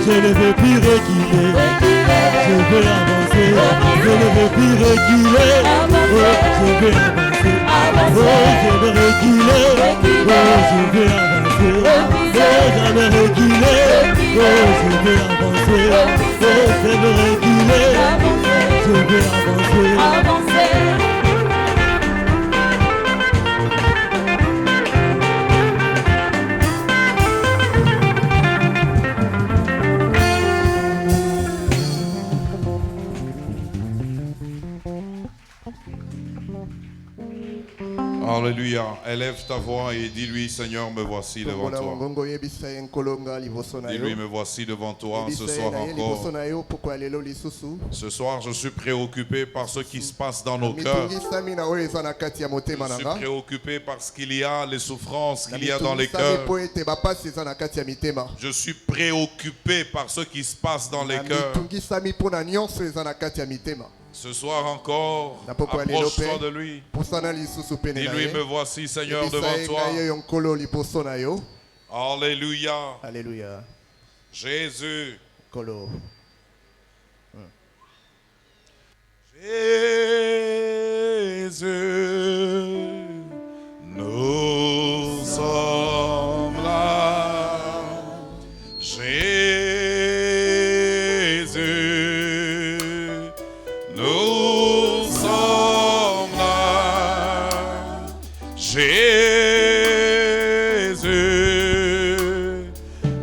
Je ne veux plus reculer. Je veux avancer. Je ne veux plus reculer. Je veux avancer. Je veux reculer. Je veux avancer. Jamais reculer. Je veux avancer. Je veux reculer. Je veux avancer. Alléluia. Élève ta voix et dis-lui, Seigneur, me voici devant toi. Dis-lui, me voici devant toi ce soir encore. Ce soir, je suis préoccupé par ce qui se passe dans nos cœurs. Je suis préoccupé par ce qu'il y a, les souffrances qu'il y a dans les cœurs. Je suis préoccupé par ce qui se passe dans les cœurs. Ce soir encore, approche-toi de lui. Dis-lui, me voici, Seigneur, devant toi. Alléluia. Alléluia. Jésus. Jésus, nous sommes là. Jésus, nous sommes là. Jésus,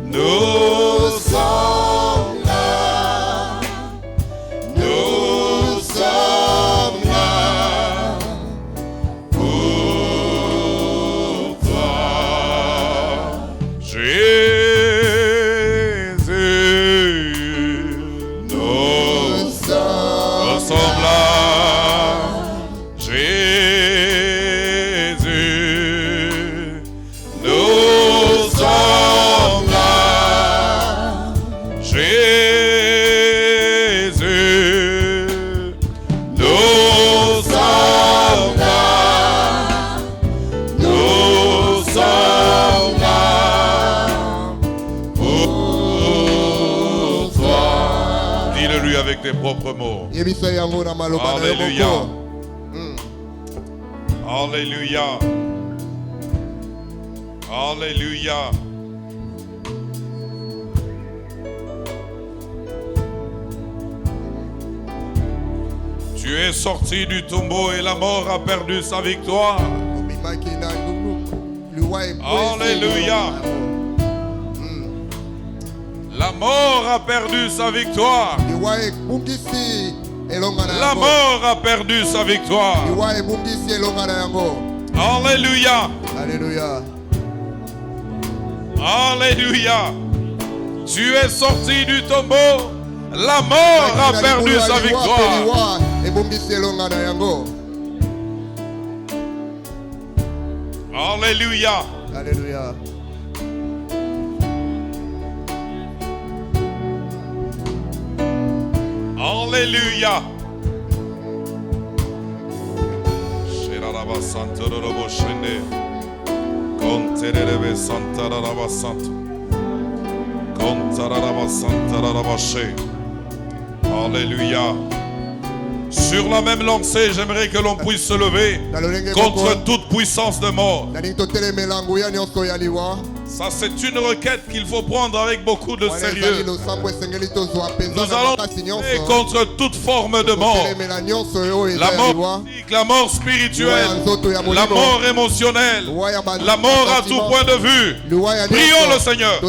nous sommes là. Nous sommes là pour toi. Jésus, nous sommes là. Jésus, nous sommes là. Jésus, nous sommes là. Nous sommes là pour toi. Dis-le-lui avec tes propres mots. Alléluia. Alléluia. Alléluia. Tu es sorti du tombeau et la mort a perdu sa victoire. Alléluia. La mort a perdu sa victoire. La mort a perdu sa victoire. Alléluia. Alléluia. Alléluia. Tu es sorti du tombeau. La mort a perdu sa victoire. Alléluia. Alléluia. Alléluia. Alléluia. Sur la même lancée, j'aimerais que l'on puisse se lever contre toute puissance de mort. Ça, c'est une requête qu'il faut prendre avec beaucoup de sérieux. Nous allons lutter contre toute forme de mort. La mort physique, la mort spirituelle, la mort émotionnelle, la mort à tout point de vue. Prions le Seigneur.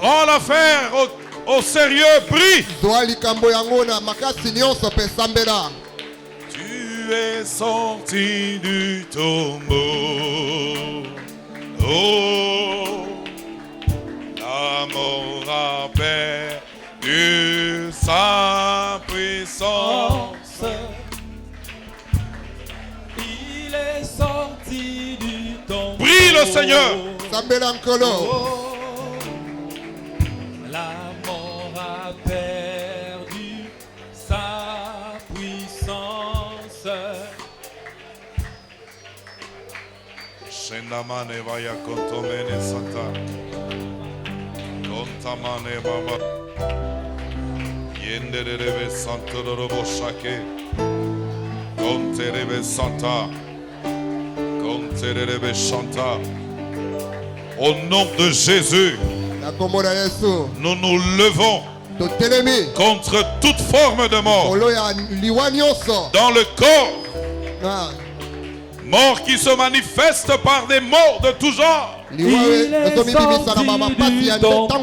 Prends l'affaire au sérieux, prie. Tu es sorti du tombeau. Oh, la mort a perdu sa puissance. Il est sorti du tombeau. Prie le Seigneur. La mort a perdu sa puissance. Shendamane vaya kontomene santa. Kontamane baba. Yenderebe santa robo shake. Konterebe santa. Konterebe chanta. Au nom de Jésus, nous nous levons contre toute forme de mort dans le corps. Mort qui se manifeste par des morts de tout genre. Il est sorti du tombeau.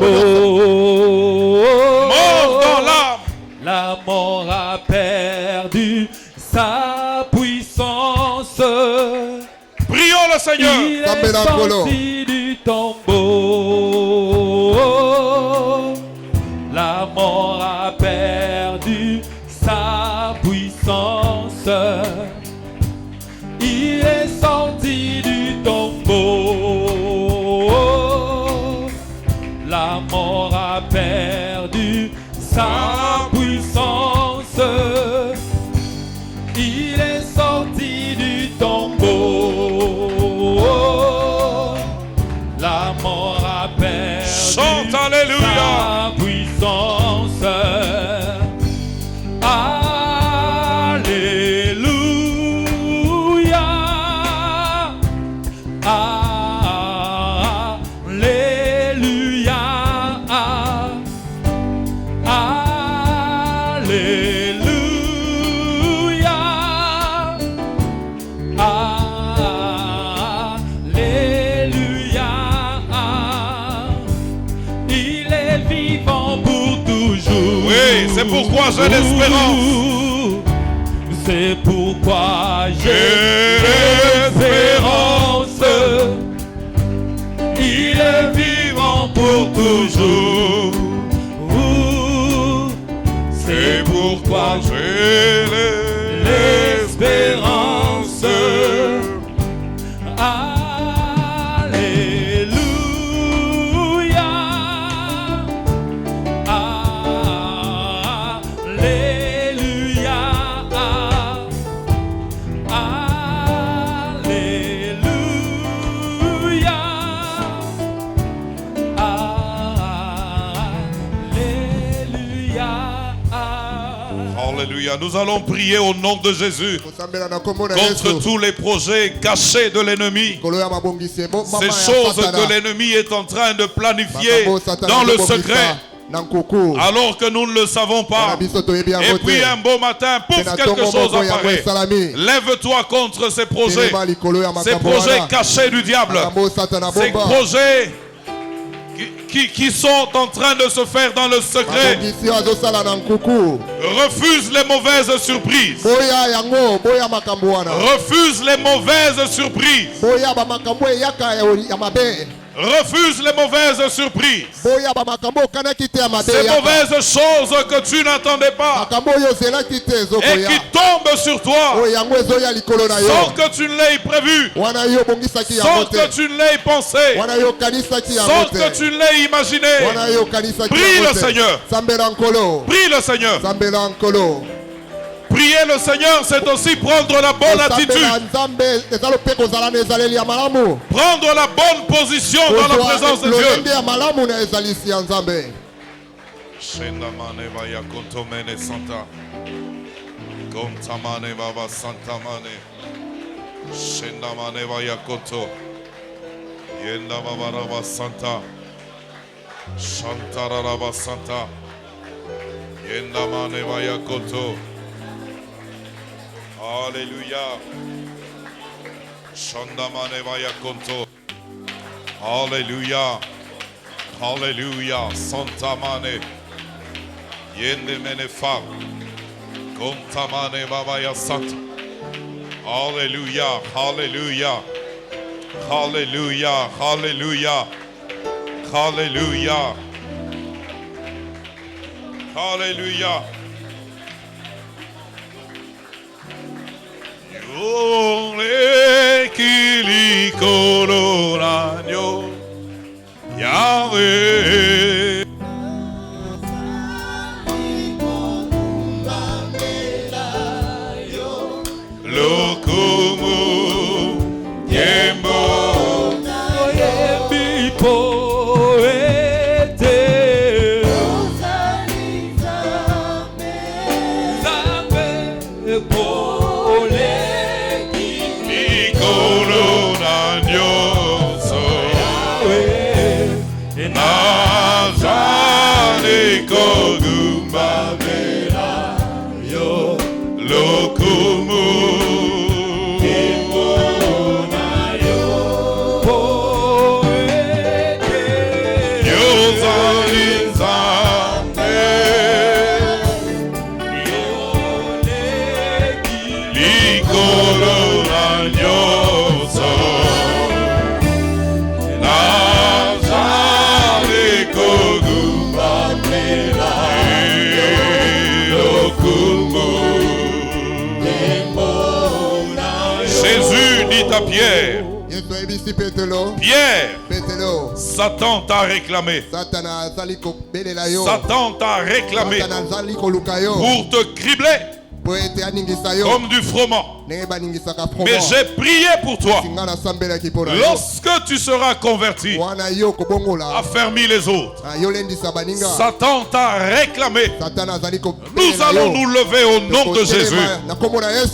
Mort dans l'âme. La mort a perdu sa puissance. Prions le Seigneur. Il est sorti du tombeau. La mort a perdu sa puissance. Il est sorti du tombeau. La mort a perdu sa puissance. Il est sorti du tombeau. La mort a perdu Chante alléluia. sa puissance. C'est pourquoi j'ai l'espérance. C'est pourquoi j'ai l'espérance. Il est vivant pour toujours. C'est pourquoi j'ai l'espérance. Nous allons prier au nom de Jésus contre tous les projets cachés de l'ennemi. Ces choses que l'ennemi est en train de planifier dans le secret, alors que nous ne le savons pas. Et puis un beau matin, pouf, quelque chose apparaît. Lève-toi contre ces projets cachés du diable. Ces projets qui sont en train de se faire dans le secret. Refuse les mauvaises surprises. Refuse les mauvaises surprises. Refuse les mauvaises surprises. Ces mauvaises choses que tu n'attendais pas et qui tombent sur toi sans que tu ne l'aies prévu, sans que tu ne l'aies pensé, sans que tu ne l'aies imaginé. Prie le Seigneur. Prie le Seigneur. Prier le Seigneur, c'est aussi prendre la bonne attitude. Prendre la bonne position dans la présence de Dieu. Alléluia. Shandamane vaya konto. Alléluia. Alléluia. Santa mane. Yende mene fa. Kontamane babaya santa. Alléluia. Alléluia. Alléluia, alléluia, alléluia, alléluia. Ole kili koloranyo Yahweh. Lokumu yembo Bipo ete Zambe pole Nikolona nyoso Yahweh Nazane kogumba bela yo Lokumu Pierre, Pierre, Satan t'a réclamé. Satan t'a réclamé pour te cribler comme du froment. Mais j'ai prié pour toi. Lorsque tu seras converti, affermis les autres. Satan t'a réclamé. Nous allons nous lever au nom de Jésus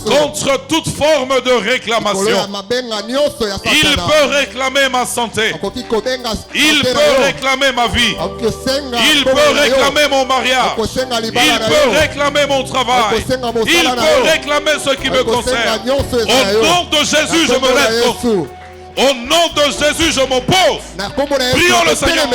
contre toute forme de réclamation. Il peut réclamer ma santé. Il peut réclamer ma vie. Il peut réclamer mon mariage. Il peut réclamer mon travail. Il peut réclamer ce qui me concerne. Au nom de Jésus, je me lève. Au nom de Jésus, je m'oppose. Prions le Seigneur.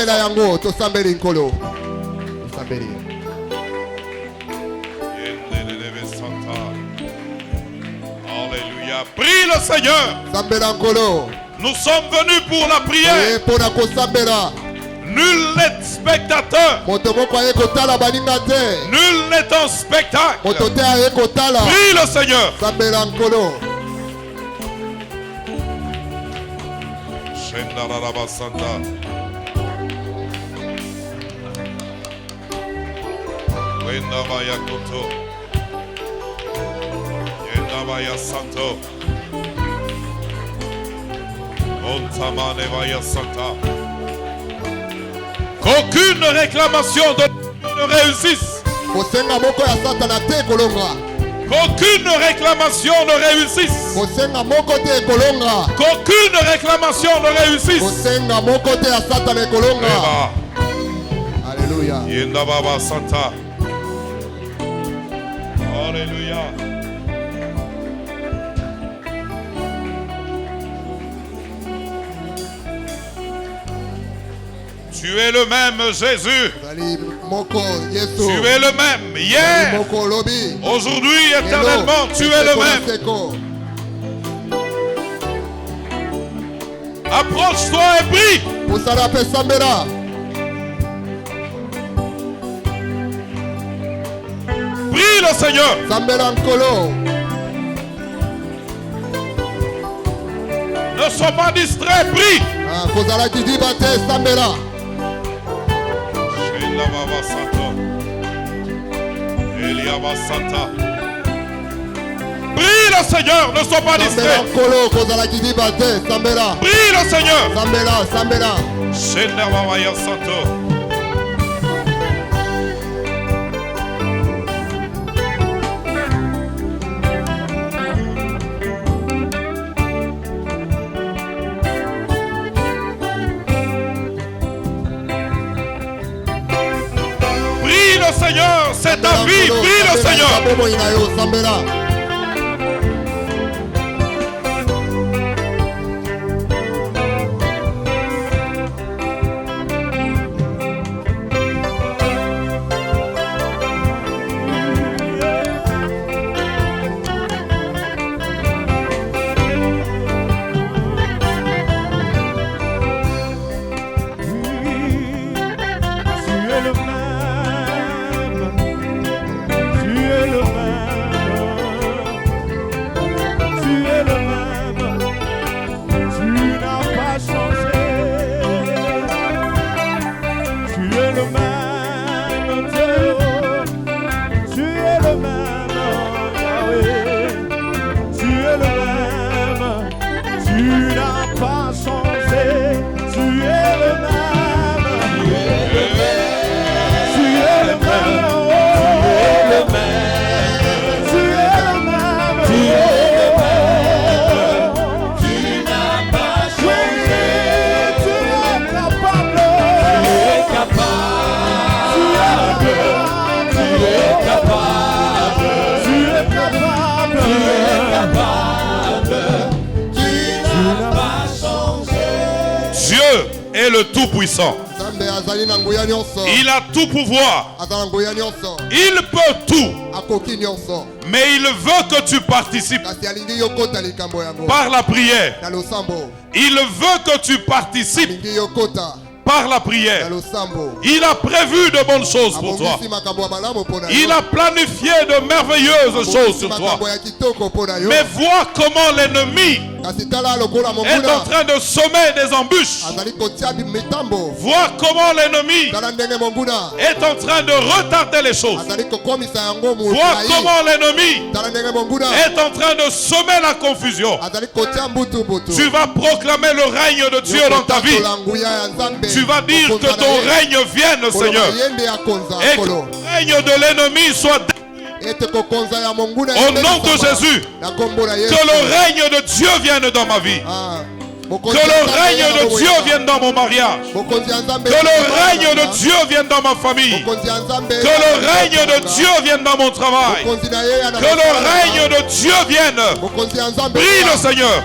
Alléluia. Prie le Seigneur. Nous sommes venus pour la prière. Nul n'est spectateur. Nul n'est en spectacle. Prie le Seigneur. Qu'aucune réclamation ne réussisse. Qu'aucune réclamation ne réussisse. Qu'aucune réclamation ne réussisse. Alléluia. Alléluia. Tu es le même Jésus. Tu es le même hier, aujourd'hui, éternellement. Tu es le même. Approche-toi et prie. Prie le Seigneur. Ne sois pas distrait, prie. Prie le Seigneur, ne sois pas distrait. Prie le Seigneur. Seigneur, c'est ta vie, prie le Seigneur. Dieu est le Tout-Puissant. Il a tout pouvoir. Il peut tout. Mais il veut que tu participes par la prière. Il veut que tu participes par la prière. Il a prévu de bonnes choses pour toi. Il a planifié de merveilleuses choses sur toi. Mais vois comment l'ennemi est en train de semer des embûches. Vois comment l'ennemi est en train de retarder les choses. Vois comment l'ennemi est en train de semer la confusion. Tu vas proclamer le règne de Dieu dans ta vie. Tu vas dire que ton règne vienne, Seigneur, et que le règne de l'ennemi soit au nom de Jésus. Que le règne de Dieu vienne dans ma vie. Que le règne de Dieu vienne dans mon mariage. Que le règne de Dieu vienne dans ma famille. Que le règne de Dieu vienne dans mon travail. Que le règne de Dieu vienne. Prie le Seigneur.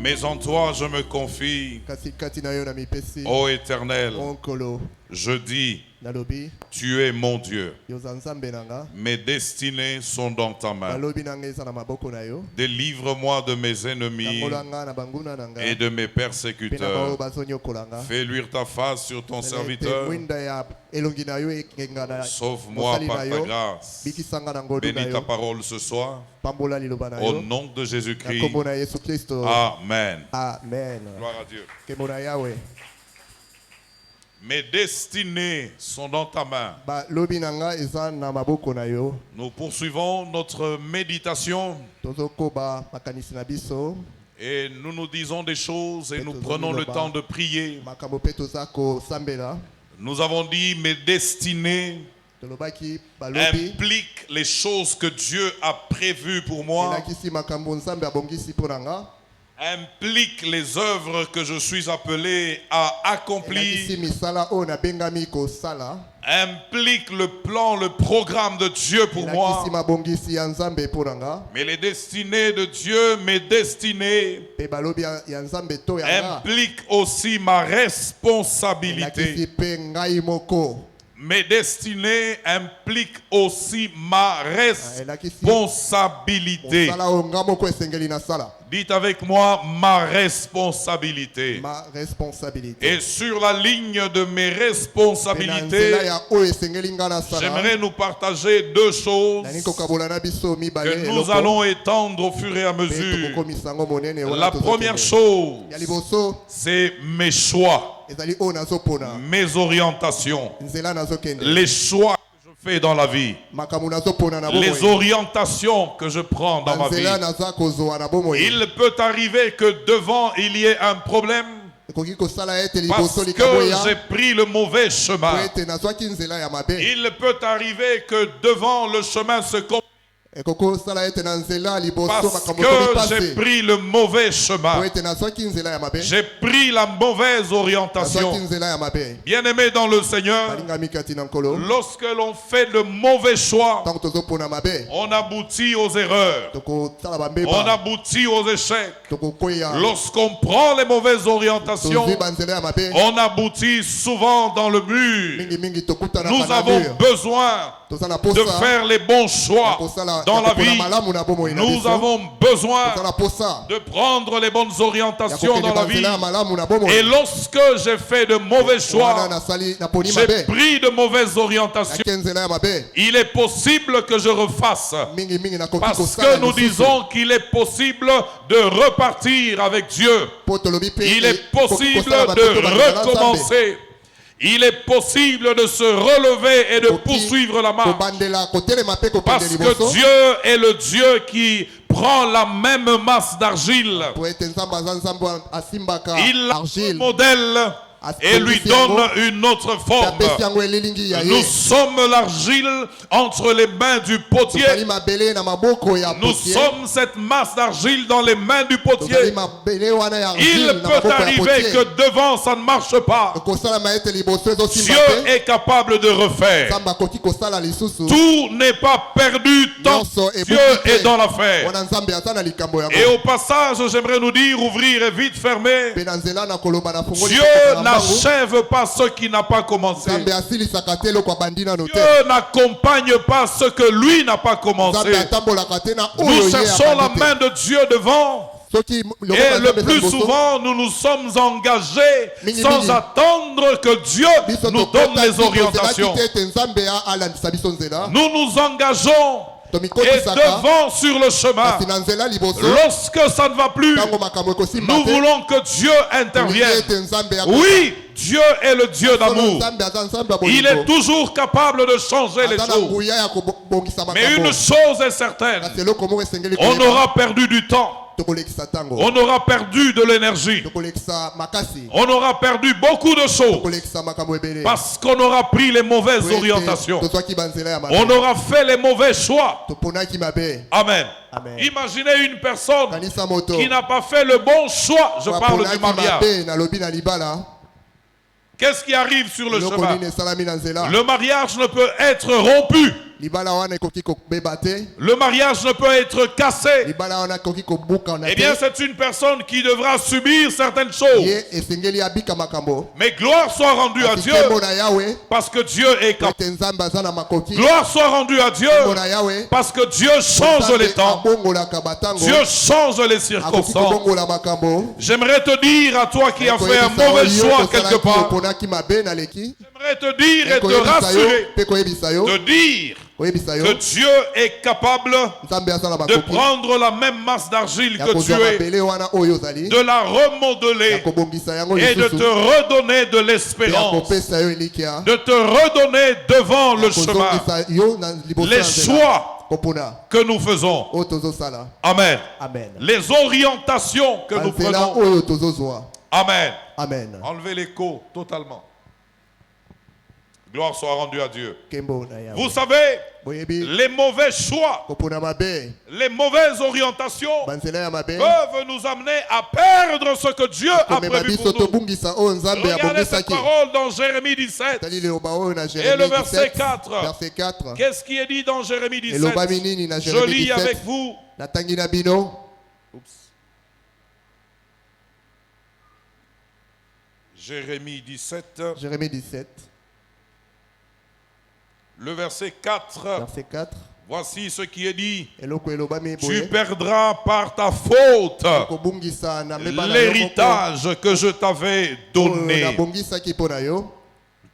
Mais en toi je me confie, ô Éternel. Je dis, tu es mon Dieu. Mes destinées sont dans ta main. Délivre-moi de mes ennemis et de mes persécuteurs. Fais luire ta face sur ton serviteur. Sauve-moi par ta grâce. Bénis ta parole ce soir. Au nom de Jésus-Christ. Amen. Amen. Gloire à Dieu. Mes destinées sont dans ta main. Nous poursuivons notre méditation et nous nous disons des choses et nous prenons le temps de prier. Nous avons dit mes destinées impliquent les choses que Dieu a prévues pour moi, implique les œuvres que je suis appelé à accomplir implique le plan, le programme de Dieu pour moi. Mais les destinées de Dieu, mes destinées, impliquent aussi ma responsabilité. Mes destinées impliquent aussi ma responsabilité. Dites avec moi, ma responsabilité. Ma responsabilité. Et sur la ligne de mes responsabilités, j'aimerais nous partager deux choses que nous allons étendre au fur et à mesure. La première chose, c'est mes choix, mes orientations, les choix que je fais dans la vie, les orientations que je prends dans ma vie. Il peut arriver que devant il y ait un problème parce que j'ai pris le mauvais chemin. Il peut arriver que devant le chemin se complique parce que j'ai pris le mauvais chemin. J'ai pris la mauvaise orientation. Bien-aimé dans le Seigneur, lorsque l'on fait de mauvais choix, on aboutit aux erreurs. On aboutit aux échecs. Lorsqu'on prend les mauvaises orientations, on aboutit souvent dans le mur. Nous avons besoin de faire les bons choix dans la vie. Nous avons besoin de prendre les bonnes orientations dans la vie. Et lorsque j'ai fait de mauvais choix, j'ai pris de mauvaises orientations, il est possible que je refasse. Parce que nous disons qu'il est possible de repartir avec Dieu. Il est possible de recommencer. Il est possible de se relever et de poursuivre la marche. Parce que Dieu est le Dieu qui prend la même masse d'argile. Il a un modèle et lui donne une autre forme. Nous sommes l'argile entre les mains du potier. Nous sommes cette masse d'argile dans les mains du potier. Il peut arriver que devant ça ne marche pas. Dieu est capable de refaire. Tout n'est pas perdu tant que Dieu est dans l'affaire. Et au passage, j'aimerais nous dire, ouvrir et vite fermer, Dieu n'achève pas ce qui n'a pas commencé. Dieu n'accompagne pas ce que lui n'a pas commencé. Nous cherchons la main de Dieu devant. Et le plus souvent, nous nous sommes engagés sans attendre que Dieu nous donne les orientations. Nous nous engageons et devant sur le chemin. Lorsque ça ne va plus, nous voulons que Dieu intervienne. Oui, Dieu est le Dieu d'amour. Il est toujours capable de changer les choses. Mais une chose est certaine, on aura perdu du temps. On aura perdu de l'énergie. On aura perdu beaucoup de choses parce qu'on aura pris les mauvaises orientations. On aura fait les mauvais choix. Amen. Imaginez une personne qui n'a pas fait le bon choix. Je parle du mariage. Qu'est-ce qui arrive sur le chemin? Le mariage ne peut être rompu. Le mariage ne peut être cassé. Eh bien, c'est une personne qui devra subir certaines choses. Mais gloire soit rendue à Dieu, parce que Dieu est capable. Gloire soit rendue à Dieu, parce que Dieu change les temps. Dieu change les circonstances. J'aimerais te dire à toi qui as fait un mauvais choix quelque part, j'aimerais te dire et te rassurer, de dire que Dieu est capable de prendre la même masse d'argile que tu es, de la remodeler et de te redonner de l'espérance, de te redonner devant le chemin les choix que nous faisons. Amen. Les orientations que nous prenons. Amen. Enlevez l'écho totalement. Gloire soit rendue à Dieu. Vous savez, les mauvais choix, les mauvaises orientations peuvent nous amener à perdre ce que Dieu a prévu pour nous. Regardez cette parole dans Jérémie 17 et le verset 4. Qu'est-ce qui est dit dans Jérémie 17? Je lis avec vous. Jérémie 17. Jérémie 17. Le verset 4. Verset 4. Voici ce qui est dit. Tu perdras par ta faute l'héritage que je t'avais donné.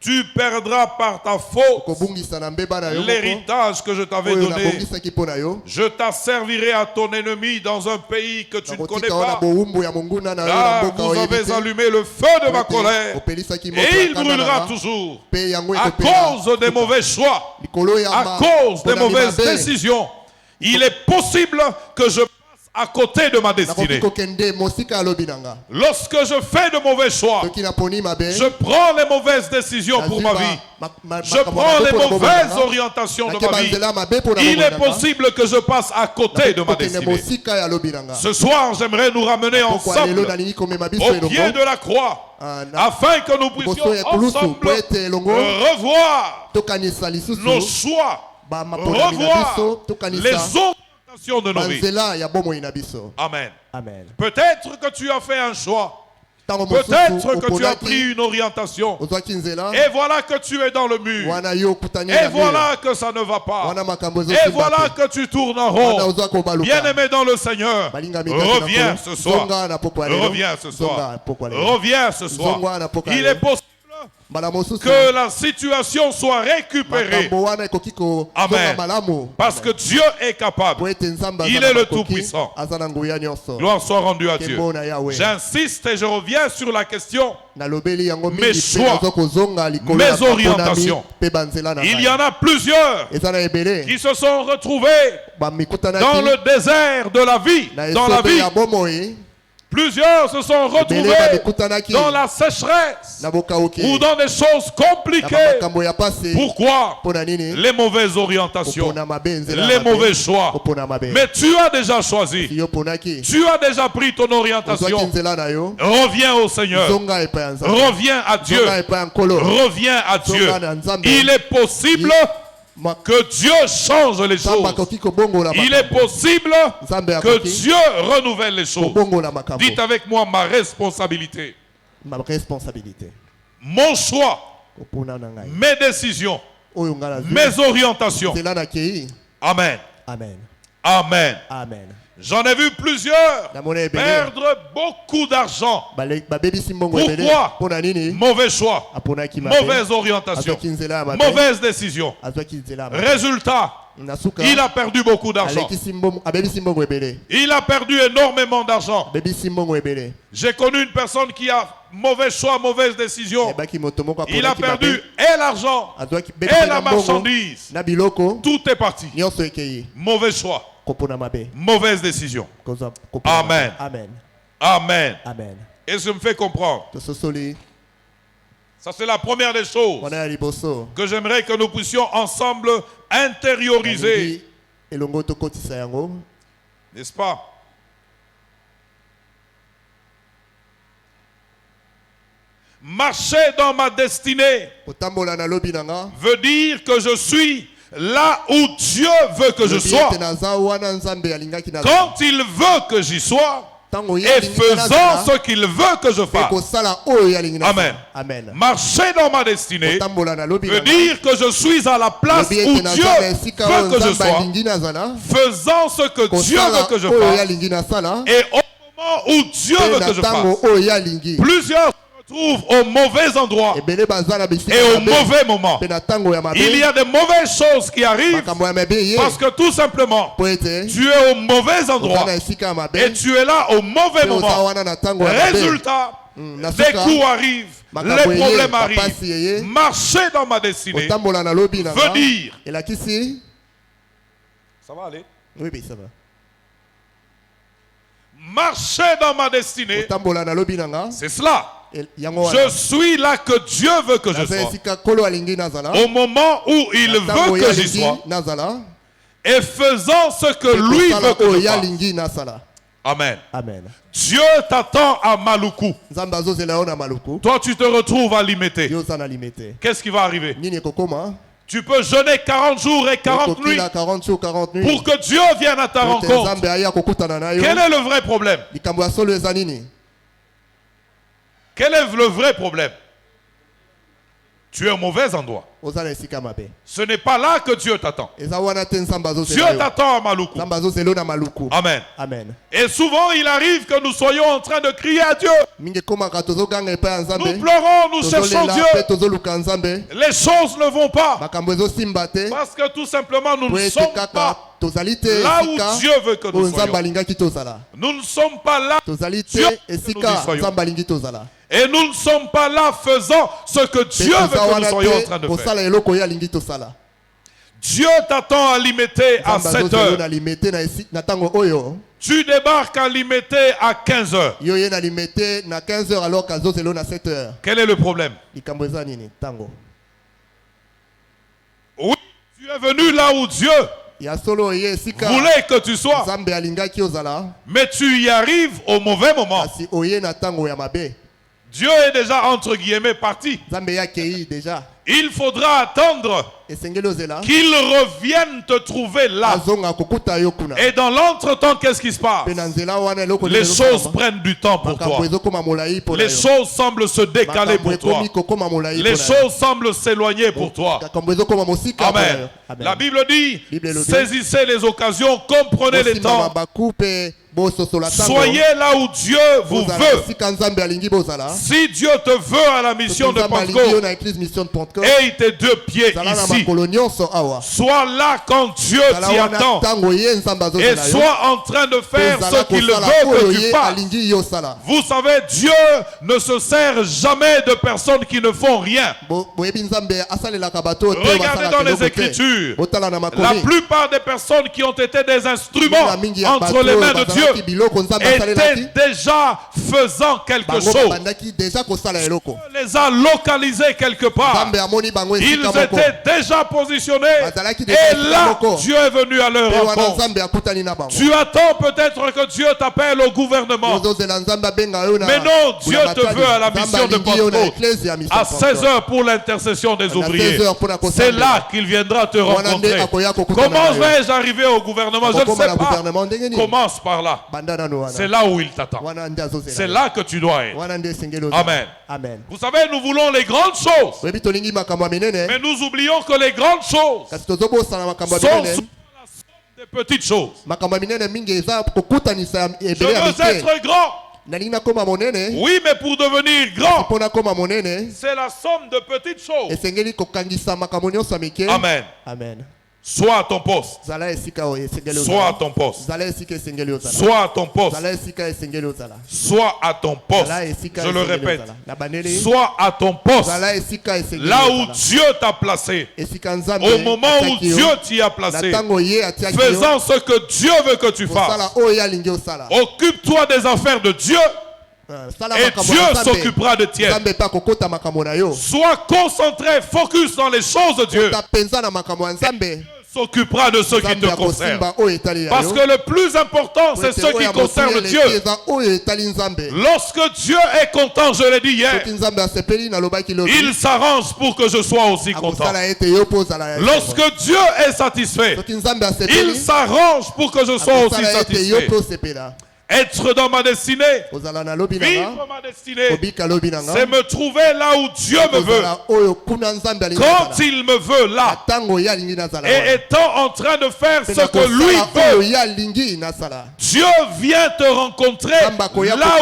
Tu perdras par ta faute l'héritage que je t'avais donné. Je t'asservirai à ton ennemi dans un pays que tu ne connais pas. Car vous avez allumé le feu de ma colère et il brûlera toujours à cause des mauvais choix, à cause des mauvaises décisions. Il est possible que je à côté de ma destinée. Lorsque je fais de mauvais choix, je prends les mauvaises décisions pour ma vie. Je prends les mauvaises orientations de ma vie. Il est possible que je passe à côté de ma destinée. Ce soir, j'aimerais nous ramener ensemble au pied de la croix afin que nous puissions ensemble revoir nos choix, revoir les autres de nos vies. Amen. Amen. Peut-être que tu as fait un choix. Peut-être que tu as pris une orientation. Et voilà que tu es dans le mur. Et voilà que ça ne va pas. Et voilà que tu tournes en rond. Bien-aimé dans le Seigneur, reviens ce soir. Reviens ce soir. Reviens ce soir. Il est possible que la situation soit récupérée. Amen. Parce que Dieu est capable. Il est le Tout-Puissant. Gloire soit rendue à Dieu. J'insiste et je reviens sur la question. Mes choix, mes orientations. Il y en a plusieurs qui se sont retrouvés dans le désert de la vie. Dans la vie. Plusieurs se sont retrouvés dans la sécheresse ou dans des choses compliquées. Pourquoi? Les mauvaises orientations, les mauvais choix. Mais tu as déjà choisi. Tu as déjà pris ton orientation. Reviens au Seigneur. Reviens à Dieu. Reviens à Dieu. Il est possible que Dieu change les choses. Il est possible que Dieu renouvelle les choses. Dites avec moi ma responsabilité. Ma responsabilité. Mon choix. Mes décisions. Mes orientations. Amen. Amen. Amen. Amen. J'en ai vu plusieurs perdre beaucoup d'argent. Pourquoi? Mauvais choix, mauvaise orientation, mauvaise décision. Résultat, il a perdu beaucoup d'argent. Il a perdu énormément d'argent. J'ai connu une personne qui a mauvais choix, mauvaise décision. Il a perdu et l'argent et la marchandise. Tout est parti. Mauvais choix. Mauvaise décision. Amen. Amen. Amen. Amen. Et je me fais comprendre. Ça, c'est la première des choses que j'aimerais que nous puissions ensemble intérioriser. N'est-ce pas? Marcher dans ma destinée veut dire que je suis là où Dieu veut que je sois. Quand il veut que j'y sois, et faisant ce qu'il veut que je fasse. Amen. Amen. Marcher dans ma destinée veut dire que je suis à la place où Dieu veut que je sois, faisant ce que Dieu veut que je fasse, et au moment où Dieu veut que je fasse. Plusieurs trouve au mauvais endroit et au mauvais moment. Il y a de mauvaises choses qui arrivent parce que tout simplement tu es au mauvais endroit et tu es là au mauvais moment. Résultat, des coups arrivent, les problèmes arrivent. Marcher dans ma destinée veut dire. Ça va aller? Oui, ça va. Marcher dans ma destinée, c'est cela. Je suis là que Dieu veut que je sois. Au moment où il veut que j'y sois. Et faisant ce que lui veut que je fasse. Amen. Amen. Dieu t'attend à Maluku. Toi, tu te retrouves à Limité. Qu'est-ce qui va arriver? Tu peux jeûner 40 jours et 40 nuits pour que Dieu vienne à ta rencontre. Quel est le vrai problème? Quel est le vrai problème? Tu es au mauvais endroit. Ce n'est pas là que Dieu t'attend. Dieu t'attend à Maluku. Amen. Amen. Et souvent, il arrive que nous soyons en train de crier à Dieu. Nous pleurons, nous cherchons Dieu. Les choses ne vont pas. Parce que tout simplement, nous ne sommes pas là où Dieu veut que nous soyons. Nous ne sommes pas là où Dieu veut que nous soyons. Et nous ne sommes pas là faisant ce que Dieu veut que nous soyons en train de faire. Dieu t'attend à Limité à 7 heures. Tu débarques à Limité à 15 heures. Quel est le problème? Oui, tu es venu là où Dieu voulait que tu sois. Mais tu y arrives au mauvais moment. Dieu est déjà entre guillemets parti. Il faudra attendre qu'il revienne te trouver là. Et dans l'entretemps, qu'est-ce qui se passe? Les choses prennent du temps pour toi. Les choses semblent se décaler pour toi. Les choses semblent s'éloigner pour toi. Amen. La Bible dit, saisissez les occasions, comprenez les temps. Soyez là où Dieu vous veut. Si Dieu te veut à la mission de Pentecôte, et tes deux pieds ici, sois là quand Dieu t'y attend. Et sois en train de faire ce qu'il veut que tu fasses. Vous savez, Dieu ne se sert jamais de personnes qui ne font rien. Regardez dans les Écritures, la plupart des personnes qui ont été des instruments entre les mains de Dieu étaient déjà faisant quelque chose. Dieu les a localisés quelque part. Ils étaient déjà positionnés. Et là, Dieu est venu à leur rencontre. Tu attends peut-être que Dieu t'appelle au gouvernement. Mais non, Dieu te veut à la mission de Pentecôte. À 16 heures pour l'intercession des ouvriers. C'est là qu'il viendra te rencontrer. Comment vais-je arriver au gouvernement? Je ne sais pas. Commence par là. C'est là où il t'attend. C'est là que tu dois être. Amen. Amen. Vous savez, nous voulons les grandes choses. Mais nous oublions que les grandes choses sont souvent la somme des petites choses. Je veux être grand. Oui, mais pour devenir grand, c'est la somme de petites choses. Amen. Amen. Sois à ton poste. Sois à ton poste. Sois à ton poste. Sois à ton poste. Je le répète. Sois à ton poste. Là où Dieu t'a placé. Au moment où Dieu t'y a placé. Faisant ce que Dieu veut que tu fasses. Occupe-toi des affaires de Dieu. Et Dieu s'occupera de tiennes. Sois concentré, focus dans les choses de Dieu. Dieu s'occupera de ce qui te concerne. Parce que le plus important, c'est ce qui concerne Dieu. Lorsque Dieu est content, je l'ai dit hier, il s'arrange pour que je sois aussi content. Lorsque Dieu est satisfait, il s'arrange pour que je sois aussi satisfait. Être dans ma destinée, vivre ma destinée, c'est me trouver là où Dieu me veut, quand il me veut là, et étant en train de faire ce que lui veut. Dieu vient te rencontrer là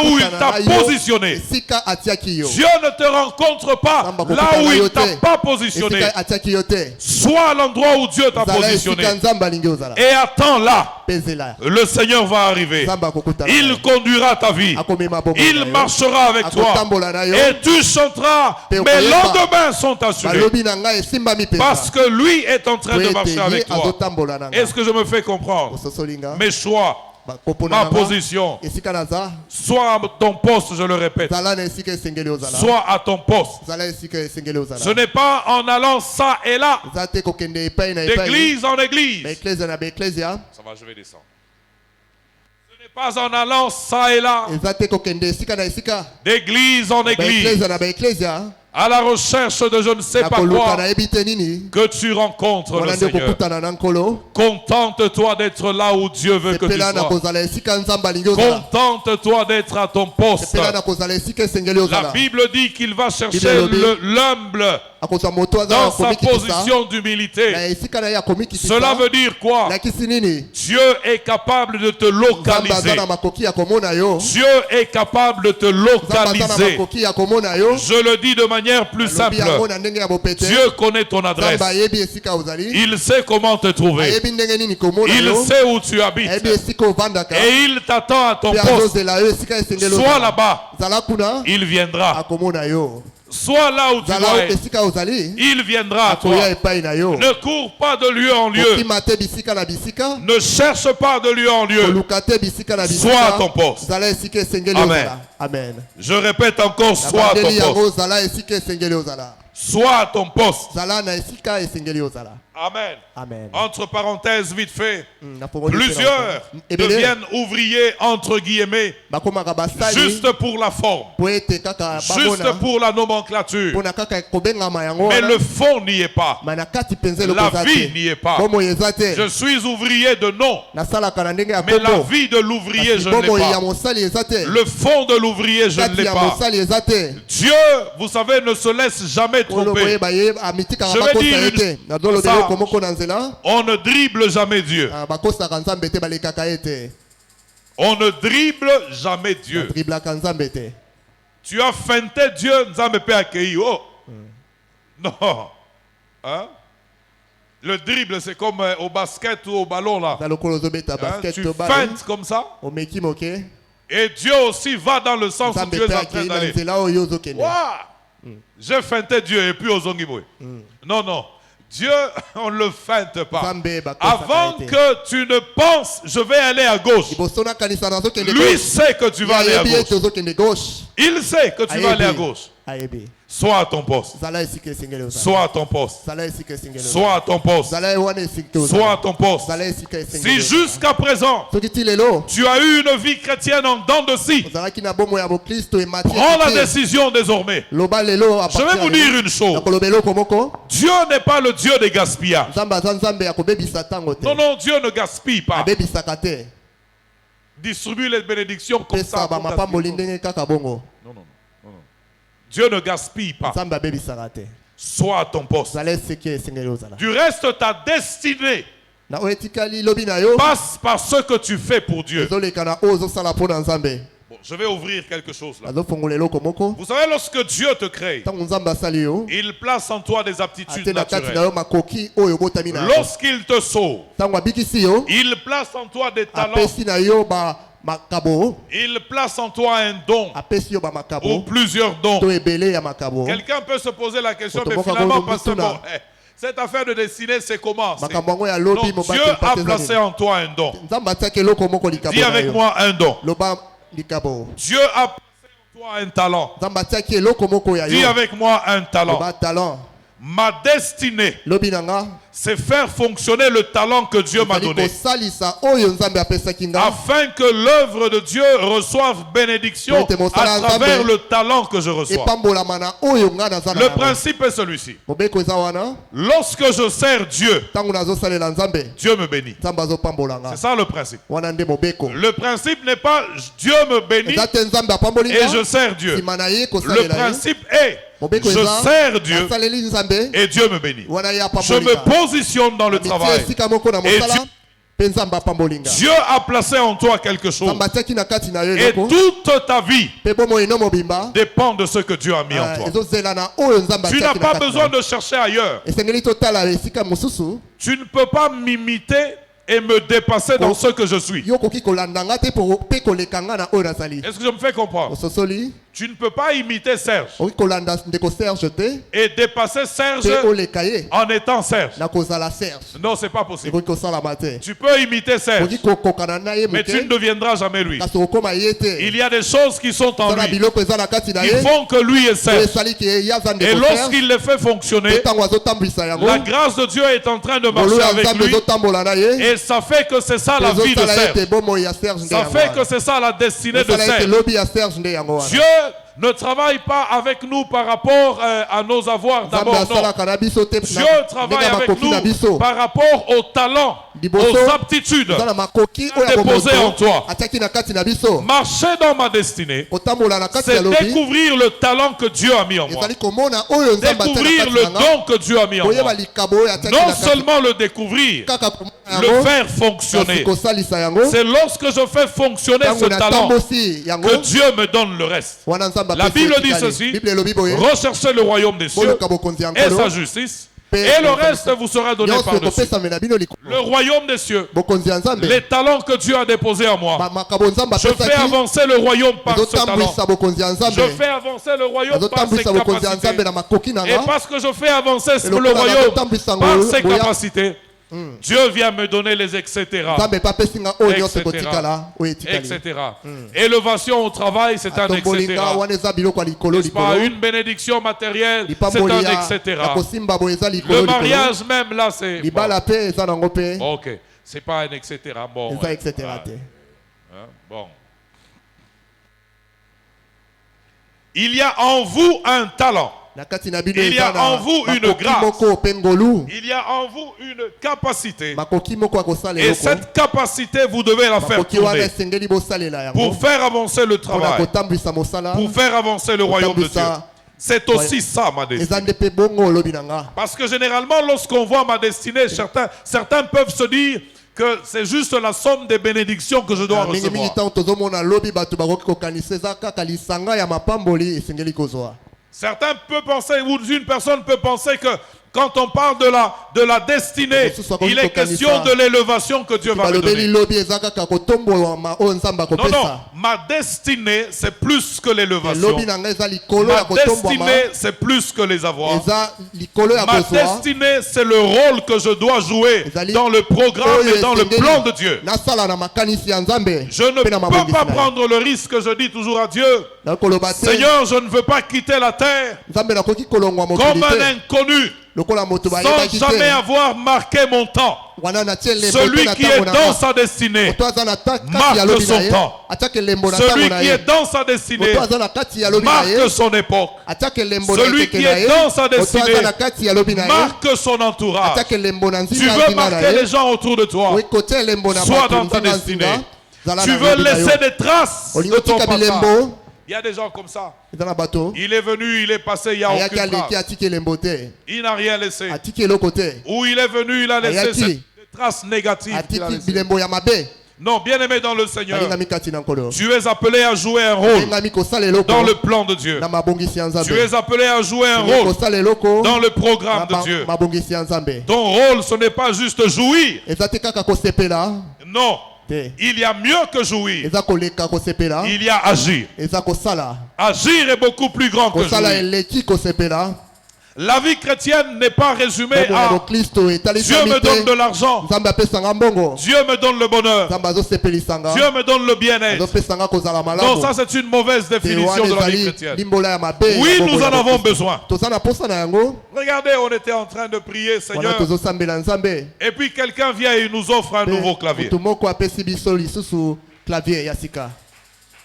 où il t'a positionné. Dieu ne te rencontre pas là où il ne t'a pas positionné. Sois à l'endroit où Dieu t'a positionné et attends là. Le Seigneur va arriver. Il conduira ta vie. Il marchera avec toi. Et tu chanteras. Mes lendemains sont assurés. Parce que lui est en train de marcher avec toi. Est-ce que je me fais comprendre? Mes choix ma position. Sois à ton poste, je le répète. Sois à ton poste. Ce n'est pas en allant ça et là, d'église en église. Ça va, je vais descendre. Ce n'est pas en allant ça et là, d'église en église, à la recherche de je ne sais pas quoi, que tu rencontres le Seigneur. Contente-toi d'être là où Dieu veut que tu sois. Contente-toi d'être à ton poste. La Bible dit qu'il va chercher l'humble dans sa position d'humilité. Cela veut dire quoi? Dieu est capable de te localiser. Dieu est capable de te localiser. Je le dis de manière plus simple. Dieu connaît ton adresse. Il sait comment te trouver. Il sait où tu habites. Et il t'attend à ton poste. Sois là-bas, il viendra. Sois là où tu dois être. Il viendra à toi. Ne cours pas de lieu en lieu. Ne cherche pas de lieu en lieu. Sois à ton poste. Amen. Je répète encore, sois à ton poste. Sois à ton poste. Amen. Entre parenthèses, vite fait, plusieurs deviennent ouvriers entre guillemets juste pour la forme, juste pour la nomenclature. Mais le fond n'y est pas. La vie n'y est pas. Je suis ouvrier de nom, mais la vie de l'ouvrier, je ne l'ai pas. Le fond de l'ouvrier, je ne l'ai pas. Dieu, vous savez, ne se laisse jamais tromper. Je vais dire on ne dribble jamais Dieu. On ne dribble jamais Dieu. Tu as feinté Dieu, Nzambe peut accueillir. Oh. Non. Hein? Le dribble, c'est comme au basket ou au ballon là. Hein? Tu feintes comme ça. Et Dieu aussi va dans le sens où tu es en train d'aller. J'ai feinté Dieu et puis aux Ongiboué. Non, non. Dieu, on ne le feinte pas. Avant que tu ne penses, je vais aller à gauche. Lui sait que tu vas aller à gauche. Il sait que tu vas aller à gauche. Sois à ton poste. Sois à ton poste. Sois à ton poste. Sois à ton poste. Si jusqu'à présent, tu as eu une vie chrétienne en dents de scie, prends la décision désormais. Je vais vous dire une chose. Dieu n'est pas le Dieu des gaspillages. Non, non, Dieu ne gaspille pas. Distribue les bénédictions comme ça. Non, non. Dieu ne gaspille pas. Sois à ton poste. Du reste, ta destinée passe par ce que tu fais pour Dieu. Bon, je vais ouvrir quelque chose là. Vous savez, lorsque Dieu te crée, il place en toi des aptitudes naturelles. Lorsqu'il te sauve, il place en toi des talents. Il place en toi un don ou plusieurs dons. Quelqu'un peut se poser la question, mais finalement, pasteur, bon, cette affaire de destinée, c'est comment? Non, Dieu a placé en toi un don. Dis avec moi un don. Dieu a placé en toi un talent. Dis avec moi un talent. Ma destinée, c'est faire fonctionner le talent que Dieu m'a donné, afin que l'œuvre de Dieu reçoive bénédiction à travers le talent que je reçois. Le principe est celui-ci. Lorsque je sers Dieu, Dieu me bénit. C'est ça le principe. Le principe n'est pas Dieu me bénit et je sers Dieu. Le principe est je sers Dieu et Dieu me bénit. Je me positionne dans le travail et Dieu a placé en toi quelque chose. Et toute ta vie dépend de ce que Dieu a mis en toi. Tu n'as pas besoin de chercher ailleurs. Tu ne peux pas m'imiter et me dépasser dans ce que je suis. Est-ce que je me fais comprendre? Tu ne peux pas imiter Serge et dépasser Serge en étant Serge. Non, c'est pas possible. Tu peux imiter Serge, mais tu ne deviendras jamais lui. Il y a des choses qui sont en lui, qui font que lui est Serge. Et lorsqu'il les fait fonctionner, la grâce de Dieu est en train de marcher avec lui. Et ça fait que c'est ça la vie de Serge. Ça fait que c'est ça la destinée de Serge. Dieu ne travaille pas avec nous par rapport à nos avoirs d'abord, non. Dieu travaille avec nous par rapport aux talents, aux aptitudes déposées en toi. Marcher dans ma destinée, c'est découvrir le talent que Dieu a mis en moi. Découvrir le don que Dieu a mis en moi. Non seulement le découvrir, le faire fonctionner. C'est lorsque je fais fonctionner ce talent que Dieu me donne le reste. La Bible dit ceci: recherchez le royaume des cieux et sa justice, et le reste vous sera donné par-dessus. Le royaume des cieux, les talents que Dieu a déposés en moi, je fais avancer le royaume par ce talent. Je fais avancer le royaume par ses capacités. Et parce que je fais avancer le royaume par ses capacités, Dieu vient me donner les etc. Etc. Élévation au travail, c'est un etc. N'est-ce pas? Une bénédiction matérielle, c'est un etc. Le mariage même là, c'est... Bon. Ok, c'est pas un etc. Bon. Bon. Il y a en vous un talent. Il y a en vous une grâce. Il y a en vous une capacité. Et cette capacité, vous devez la faire tourner pour faire avancer le travail, pour faire avancer le royaume de Dieu. C'est aussi ça ma destinée. Parce que généralement, lorsqu'on voit ma destinée, certains peuvent se dire que c'est juste la somme des bénédictions que je dois recevoir. Certains peuvent penser, ou une personne peut penser que quand on parle de la destinée, il est question de l'élévation que Dieu va me donner. Non, ma destinée, c'est plus que l'élévation. Ma destinée, c'est plus que les avoirs. Ma destinée, c'est le rôle que je dois jouer dans le programme et dans le plan de Dieu. Je ne peux pas prendre le risque, je dis toujours à Dieu: Seigneur, je ne veux pas quitter la terre comme un inconnu, sans jamais avoir marqué mon temps. Celui qui est dans sa destinée marque son temps. Celui qui est dans sa destinée marque son époque. Celui qui est dans sa destinée marque son entourage. Tu veux marquer les gens autour de toi. Sois dans ta destinée. Tu veux laisser des traces de ton passage. Il y a des gens comme ça. Il est venu, il est passé, il n'y a aucune trace. Il n'a rien laissé. Ou il est venu, il a laissé des traces négatives. Non, bien-aimé dans le Seigneur, tu es appelé à jouer un rôle dans le plan de Dieu. Tu es appelé à jouer un rôle dans le programme de Dieu. Ton rôle, ce n'est pas juste jouir. Non. Il y a mieux que jouir. Il y a agir. Agir est beaucoup plus grand que jouir. La vie chrétienne n'est pas résumée à Dieu me donne de l'argent, Dieu me donne le bonheur, Dieu me donne le bien-être. Non, ça c'est une mauvaise définition de la vie chrétienne. Oui, nous en avons besoin. Regardez, on était en train de prier, Seigneur, et puis quelqu'un vient et nous offre un nouveau clavier.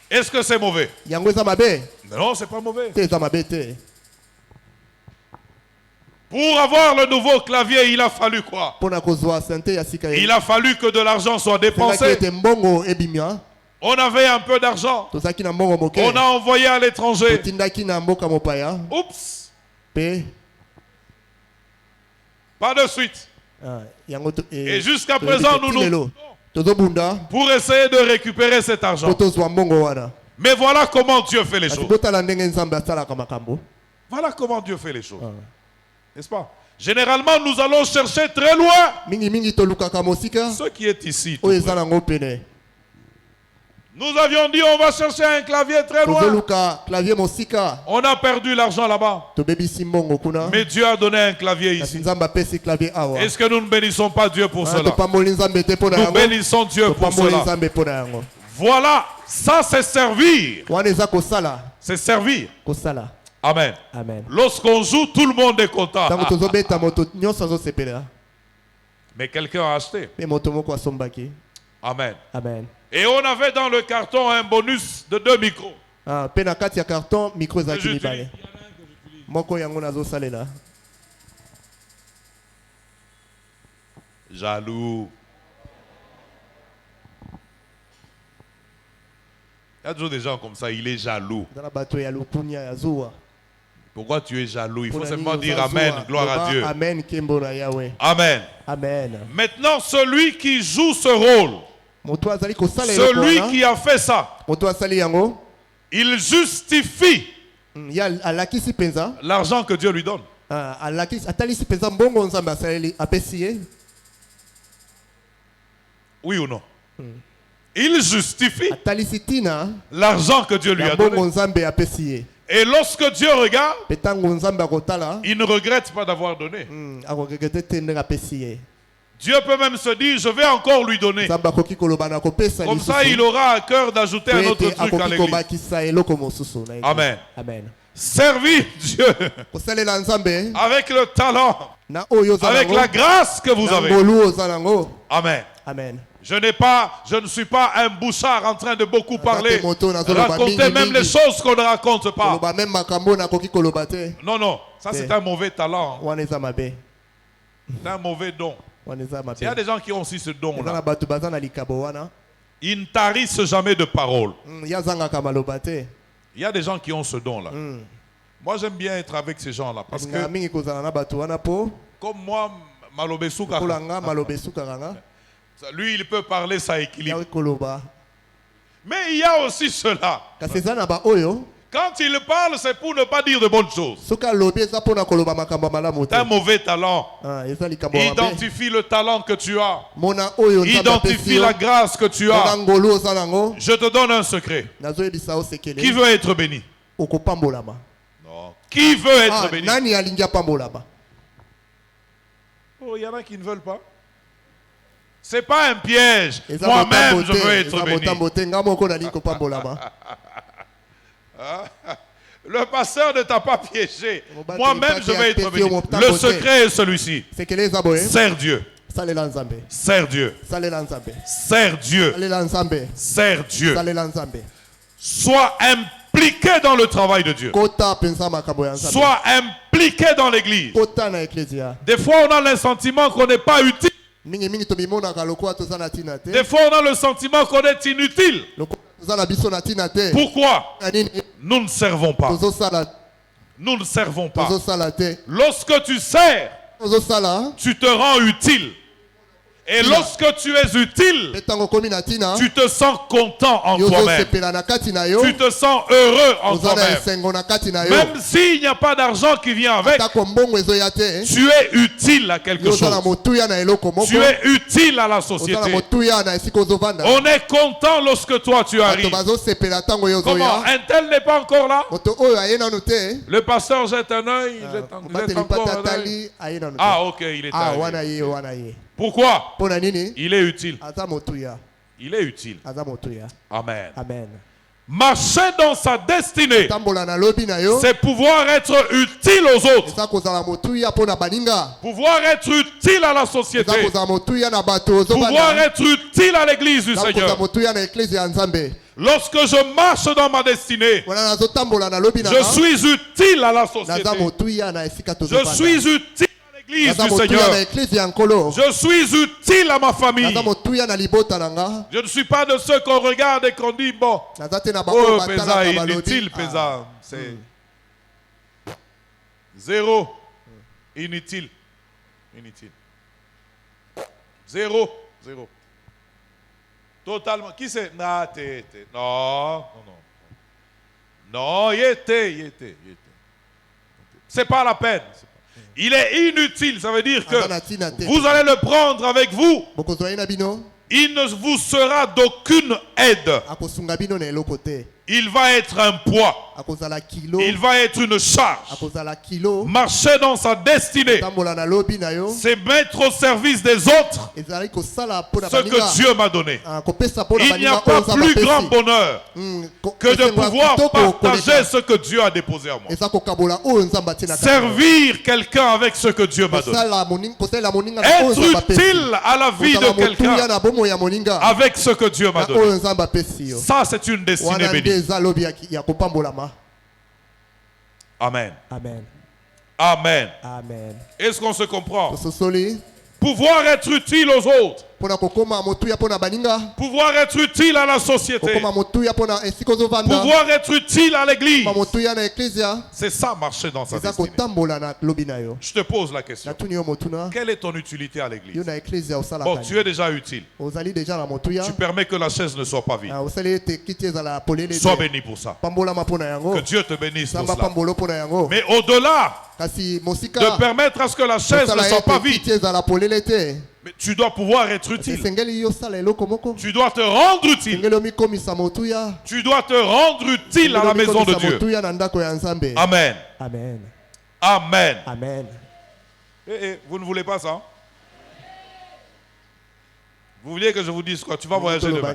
Est-ce que c'est mauvais? Non, c'est pas mauvais. Pour avoir le nouveau clavier, il a fallu quoi? Il a fallu que de l'argent soit dépensé. On avait un peu d'argent. On a envoyé à l'étranger. Oups. Pas de suite. Et jusqu'à présent, nous pour essayer de récupérer cet argent. Mais voilà comment Dieu fait les choses. Voilà comment Dieu fait les choses. N'est-ce pas? Généralement, nous allons chercher très loin. Ce qui est ici. Nous avions dit on va chercher un clavier très loin. On a perdu l'argent là-bas. Mais Dieu a donné un clavier ici. Est-ce que nous ne bénissons pas Dieu pour cela? Nous bénissons Dieu pour cela. Voilà, ça c'est servir. C'est servir. Amen. Lorsqu'on joue, tout le monde est content. Mais quelqu'un a acheté. Amen. Et on avait dans le carton un bonus de 2 micros. Jaloux. Il y a toujours des gens comme ça, il est jaloux. Pourquoi tu es jaloux? Il faut seulement dire Amen, gloire à Dieu. Amen. Maintenant, celui qui joue ce rôle, celui qui a fait ça, il justifie l'argent que Dieu lui donne. Oui ou non? Il justifie l'argent que Dieu lui a donné. Et lorsque Dieu regarde, il ne regrette pas d'avoir donné. Dieu peut même se dire, je vais encore lui donner. Comme ça, il aura à cœur d'ajouter un autre truc à l'église. Amen. Servir Dieu avec le talent, avec la grâce que vous avez. Amen. Je ne suis pas un bouchard en train de beaucoup parler, raconter même les choses qu'on ne raconte pas. Non, ça c'est un mauvais talent. C'est un mauvais don. Il y a des gens qui ont aussi ce don-là. Ils ne tarissent jamais de parole. Il y a des gens qui ont ce don-là. Moi, j'aime bien être avec ces gens-là. Parce que, comme moi, lui, il peut parler, ça équilibre. Mais il y a aussi cela. Quand il parle, c'est pour ne pas dire de bonnes choses. C'est un mauvais talent. Identifie le talent que tu as. Identifie la grâce que tu as. Je te donne un secret. Qui veut être béni? Non. Qui veut être béni? Oh, il y en a qui ne veulent pas. C'est pas un piège. Moi-même, je veux être béni. Le pasteur ne t'a pas piégé. Moi-même, je vais être béni. Le secret est celui-ci. Sers Dieu. Sers Dieu. Sers Dieu. Sers Dieu. Sois impliqué dans le travail de Dieu. Sois impliqué dans l'église. Des fois, on a le sentiment qu'on n'est pas utile. Des fois, on a le sentiment qu'on est inutile. Pourquoi? Nous ne servons pas. Nous ne servons pas. Lorsque tu sers, tu te rends utile. Et lorsque tu es utile, tu te sens content en toi-même. Tu te sens heureux en toi-même. Même s'il n'y a pas d'argent qui vient avec, tu es utile à quelque chose. Tu es utile à la société. On est content lorsque toi tu arrives. Comment? Un tel n'est pas encore là? Le pasteur jette un œil, jette encore un œil. Ah ok, il est arrivé. Pourquoi? Il est utile. Il est utile. Amen. Marcher dans sa destinée, c'est pouvoir être utile aux autres. Pouvoir être utile à la société. Pouvoir être utile à l'église du Seigneur. Lorsque je marche dans ma destinée, je suis utile à la société. Je suis utile du Seigneur. Je suis utile à ma famille. Je ne suis pas de ceux qu'on regarde et qu'on dit bon, oh Péza inutile, Péza. C'est zéro. Inutile. Zéro. Totalement. Qui c'est? Non, il était. C'est pas la peine. Il est inutile, ça veut dire que vous allez le prendre avec vous. Il ne vous sera d'aucune aide. Il va être un poids. Il va être une charge. Marcher dans sa destinée. C'est mettre au service des autres ce que Dieu m'a donné. Il n'y a pas plus grand bonheur que de pouvoir partager ce que Dieu a déposé en moi. Servir quelqu'un avec ce que Dieu m'a donné. Être utile à la vie de quelqu'un avec ce que Dieu m'a donné. Ça, c'est une destinée bénie. Amen. Amen. Amen. Amen. Est-ce qu'on se comprend? Pouvoir être utile aux autres. Pouvoir être utile à la société. Pouvoir être utile à l'église. C'est ça, marcher dans sa destinée. Je te pose la question. Quelle est ton utilité à l'église? Bon, tu es déjà utile. Tu permets que la chaise ne soit pas vide. Sois béni pour ça. Que Dieu te bénisse pour cela. Mais au-delà de permettre à ce que la chaise ne soit pas vide, mais tu dois pouvoir être utile. Tu dois te rendre utile. Tu dois te rendre utile à la maison de Dieu. Amen. Amen. Amen. Amen. Vous ne voulez pas ça? Vous voulez que je vous dise quoi? Tu vas voyager demain.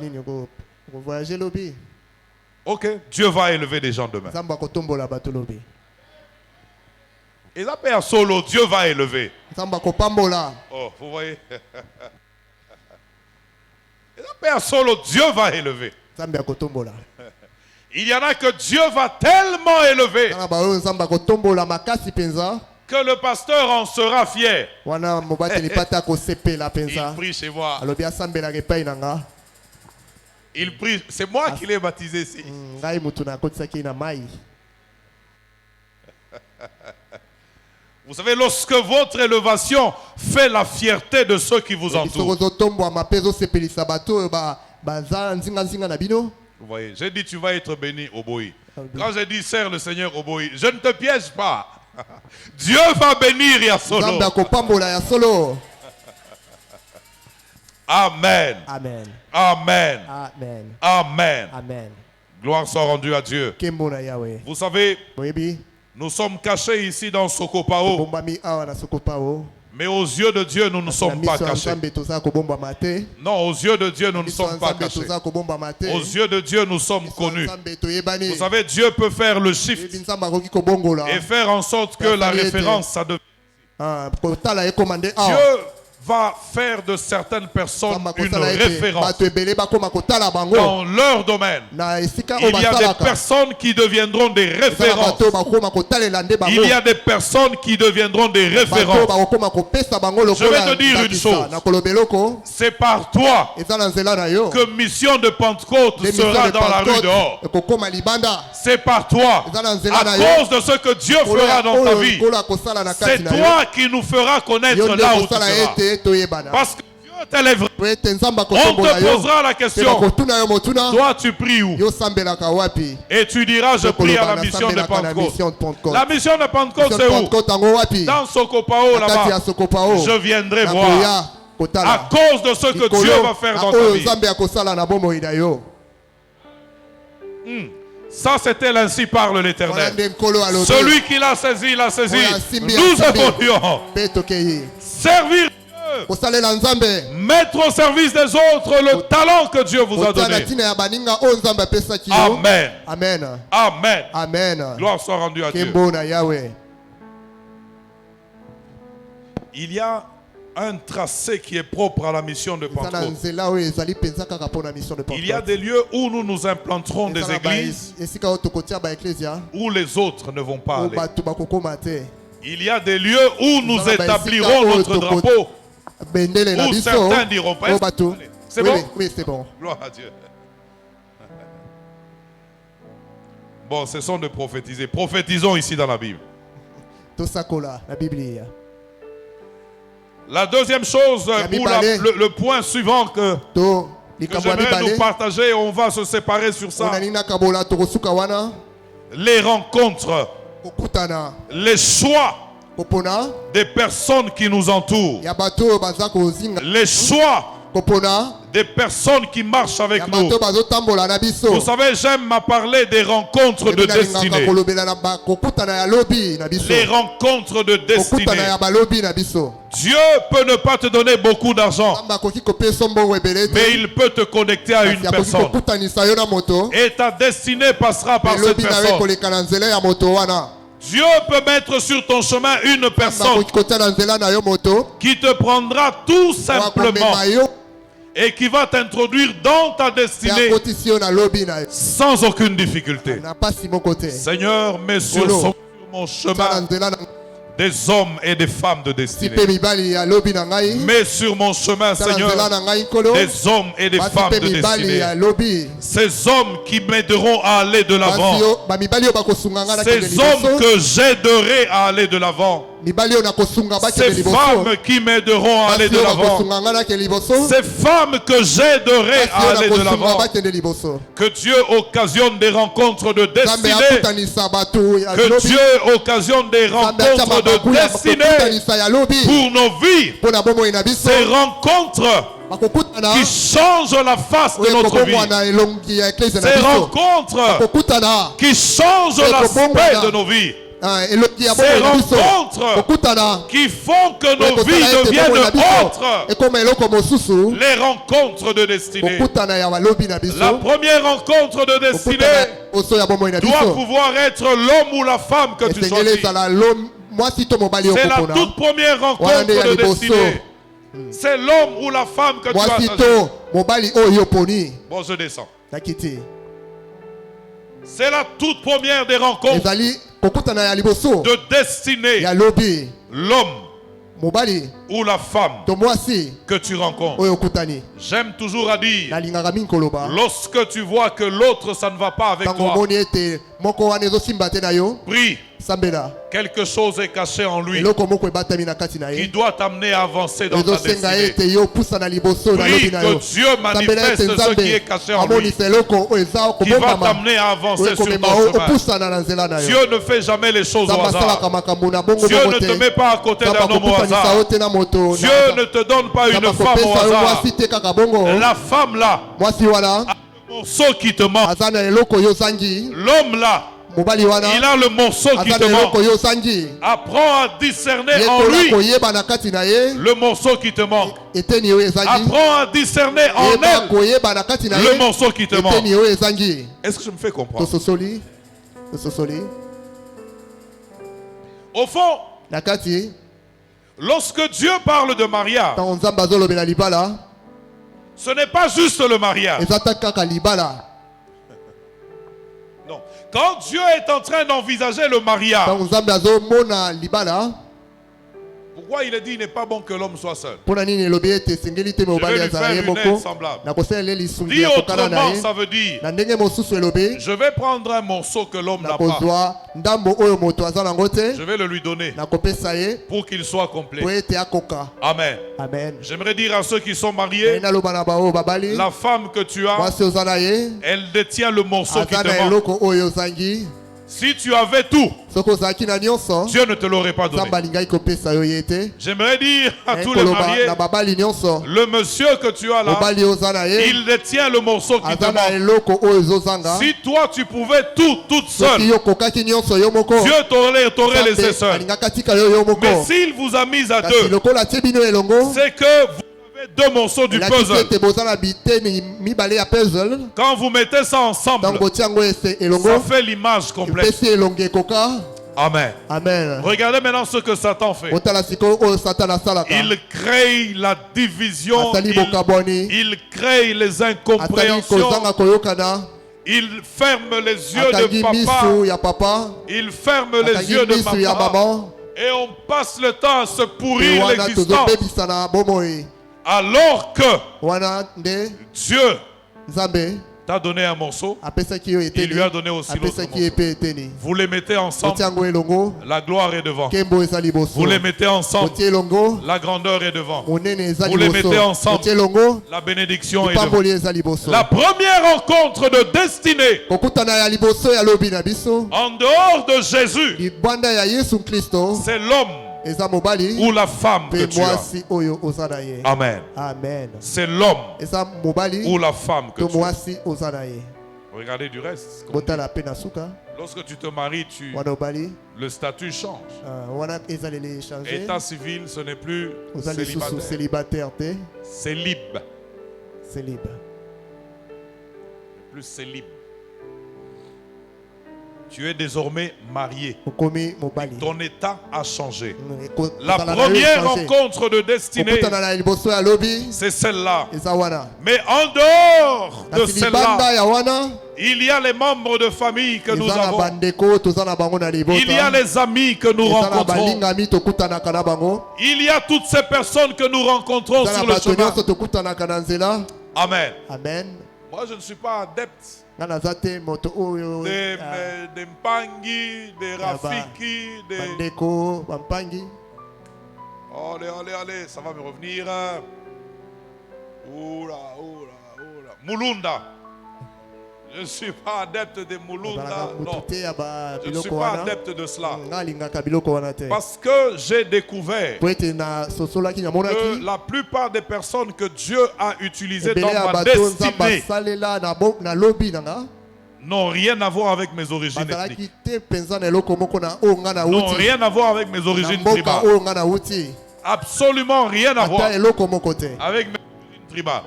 Ok. Dieu va élever des gens demain. Et ça paye à solo, Dieu va élever. Oh, vous voyez? Et ça paye à solo, Dieu va élever. Il y en a que Dieu va tellement élever que le pasteur en sera fier. Il prie chez moi. Il prie. C'est moi qui l'ai baptisé ici. Vous savez, lorsque votre élévation fait la fierté de ceux qui vous entourent. Vous voyez, j'ai dit tu vas être béni, Oboï. Quand j'ai dit sers le Seigneur, Oboï, je ne te piège pas. Dieu va bénir Yasolo. Amen. Amen. Amen. Amen. Amen. Amen. Gloire soit rendue à Dieu. Vous savez, nous sommes cachés ici dans Sokopao. Mais aux yeux de Dieu, nous ne sommes pas cachés. Non, aux yeux de Dieu, nous ne sommes pas cachés. Aux yeux de Dieu, nous sommes connus. Vous savez, Dieu peut faire le shift et faire en sorte que la référence, ça devient. Dieu va faire de certaines personnes une référence dans leur domaine. Il y a des personnes qui deviendront des références. Il y a des personnes qui deviendront des références. Je vais te dire une chose. C'est par toi que Mission de Pentecôte sera dans la rue dehors. C'est par toi, à cause de ce que Dieu fera dans ta vie. C'est toi qui nous fera connaître là où tu seras. Parce que Dieu t'élèvera. On te posera la question. Toi tu pries où? Et tu diras je prie à la mission de Pentecôte. La mission de Pentecôte c'est où? Dans Sokopao là-bas. Je viendrai voir. À cause de ce que Dieu va faire dans ta vie. Ça c'était l'ainsi parle l'Éternel. Celui qui l'a saisi, l'a saisi. Nous évoluons. Servir mettre au service des autres le talent que Dieu vous a donné. Amen. Amen. Amen. Amen. Gloire soit rendue à Dieu. Il y a un tracé qui est propre à la mission de Pentecôte. Il y a des lieux où nous nous implanterons des églises où les autres ne vont pas aller. Il y a des lieux où nous établirons notre drapeau. Où certains diront pas. C'est bon? Oui, c'est bon. Gloire à Dieu. Bon, cessons de prophétiser. Prophétisons ici dans la Bible. La deuxième chose, ou le point suivant que j'aimerais nous partager, on va se séparer sur ça. Les rencontres, les choix des personnes qui nous entourent, les choix des personnes qui marchent avec nous. Vous savez, j'aime à parler des rencontres de destinée. Les rencontres de destinée. Dieu peut ne pas te donner beaucoup d'argent, mais il peut te connecter à une personne. Et ta destinée passera par cette personne. Dieu peut mettre sur ton chemin une personne qui te prendra tout simplement et qui va t'introduire dans ta destinée sans aucune difficulté. Seigneur, mets sur mon chemin des hommes et des femmes de destinée. Mets sur mon chemin, Seigneur, des hommes et des femmes de destinée. Ces hommes qui m'aideront à aller de l'avant. Ces hommes que j'aiderai à aller de l'avant. Ces femmes qui m'aideront à aller de l'avant. Ces femmes que j'aiderai à aller de l'avant. Que Dieu occasionne des rencontres de destinée. Que Dieu occasionne des rencontres de destinée pour nos vies. Ces rencontres qui changent la face de notre vie. Ces rencontres qui changent l'aspect de nos vies. Ces rencontres qui font que nos vies deviennent autres. Les rencontres de destinée. La première rencontre de destinée doit pouvoir être l'homme ou la femme que tu choisis. C'est la toute première rencontre de destinée. C'est l'homme ou la femme que tu as choisi. Bon, je descends. C'est la toute première des rencontres de destinée. L'homme ou la femme que tu rencontres. J'aime toujours à dire, lorsque tu vois que l'autre ça ne va pas avec toi, prie. Quelque chose est caché en lui qui doit t'amener à avancer dans ta destinée. Prie que Dieu manifeste ce qui est caché en lui qui va t'amener à avancer sur ton chemin. Dieu ne fait jamais les choses au hasard. Dieu ne te met pas à côté d'un homme au hasard. Dieu ne te donne pas une femme au hasard. La femme là a le morceau qui te manque. L'homme là, il a le morceau qui te manque. Apprends à discerner en lui le morceau qui te manque. Apprends à discerner en elle le morceau qui te manque. Est-ce que je me fais comprendre? Au fond, lorsque Dieu parle de mariage, ce n'est pas juste le mariage. Non. Quand Dieu est en train d'envisager le mariage, pourquoi il a dit il n'est pas bon que l'homme soit seul? Je vais lui faire une aide semblable. Dit autrement, ça veut dire je vais prendre un morceau que l'homme n'a pas. Je vais le lui donner pour qu'il soit complet. Amen. J'aimerais dire à ceux qui sont mariés, la femme que tu as, elle détient le morceau qui te manque. Si tu avais tout, Dieu ne te l'aurait pas donné. J'aimerais dire à tous les mariés, le monsieur que tu as là, il détient le morceau qui te manque. Si toi tu pouvais tout, toute seule, Dieu t'aurait laissé seul. Mais s'il vous a mis à deux, c'est que vous avez deux morceaux du puzzle. Quand vous mettez ça ensemble, ça fait l'image complète. Amen. Regardez maintenant ce que Satan fait. Il crée la division, il crée les incompréhensions, il ferme les yeux de papa, il ferme les yeux de maman, et on passe le temps à se pourrir l'existence. Alors que Dieu t'a donné un morceau, il lui a donné aussi l'autre morceau. Vous les mettez ensemble, la gloire est devant. Vous les mettez ensemble, la grandeur est devant. Vous les mettez ensemble, la bénédiction est devant. La première rencontre de destinée en dehors de Jésus, c'est l'homme ou la femme que tu as. Amen. C'est l'homme ou la femme que tu as. Regardez du reste. Lorsque tu te maries, le statut change. État civil, ce n'est plus célibataire. C'est libre. Plus célib. Tu es désormais marié. Ton état a changé. La première rencontre de destinée, c'est celle-là. Mais en dehors de celle-là, il y a les membres de famille que nous avons. Il y a les amis que nous rencontrons. Il y a toutes ces personnes que nous rencontrons sur le chemin. Amen. Moi, je ne suis pas adepte des Mpangi, des Rafiki, des... Allez, ça va me revenir. Oula. Mulunda. Je ne suis pas adepte des Mulunda. Non. Je ne suis pas adepte de cela. Parce que j'ai découvert que la plupart des personnes que Dieu a utilisées dans ma destinée n'ont rien à voir avec mes origines ethniques. N'ont rien à voir avec mes origines tribales. Absolument rien à voir avec mes origines tribales.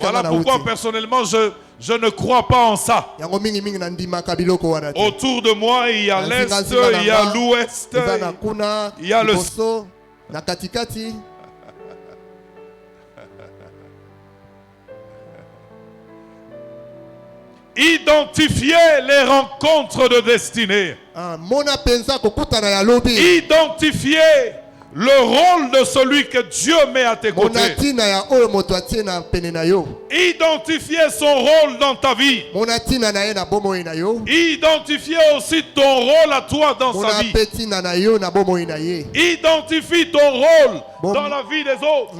Voilà pourquoi personnellement je ne crois pas en ça. Autour de moi, il y a l'Est, il y a l'Ouest, il y a le... Identifier les rencontres de destinée. Identifier le rôle de celui que Dieu met à tes côtés. Identifier son rôle dans ta vie. Identifier aussi ton rôle à toi dans sa vie. Identifie ton rôle dans la vie des autres.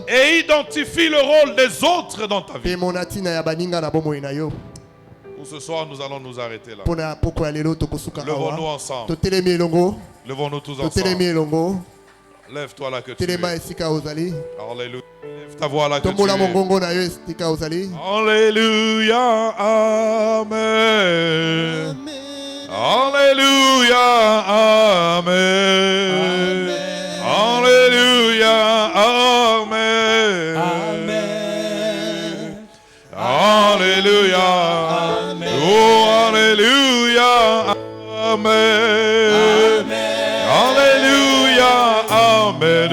Et identifie le rôle des autres dans ta vie. Pour ce soir, nous allons nous arrêter là. Levons-nous ensemble. Levons-nous tous ensemble. Lève-toi là que tu es. Alléluia. Lève ta voix là que tu es. Alléluia. Amen. Alléluia. Amen. Alléluia. Amen. Alléluia. Oh, alléluia. Amen. Alléluia. Amen.